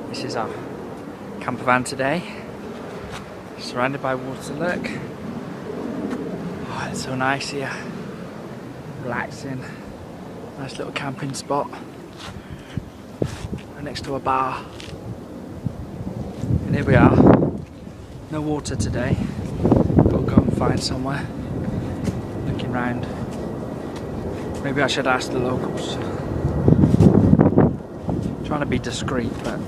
This is our camper van today. Surrounded by water, look. Oh, it's so nice here. Relaxing. Nice little camping spot. Right next to a bar. And here we are. No water today. Got to go and find somewhere. Looking round. Maybe I should ask the locals. Trying to be discreet, but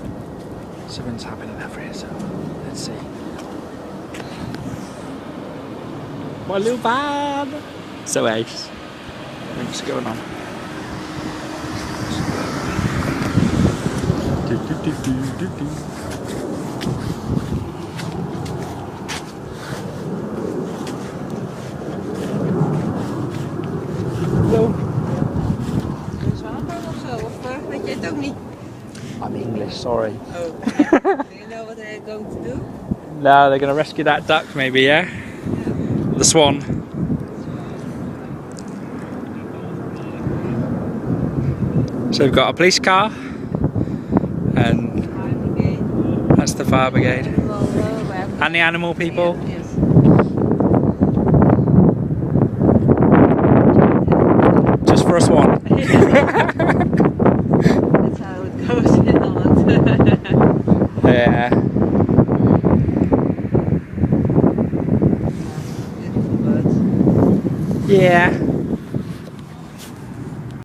something's happening over here, so let's see. My little van! So ace. What's going on? Hello. I'm English, sorry. Oh. Do you know what they're going to do? No, they're going to rescue that duck maybe, yeah? The swan. So we've got a police car and that's the fire brigade. And the animal people. Yes. Just for a swan. That's how it goes in Holland. Yeah. Beautiful birds. Yeah.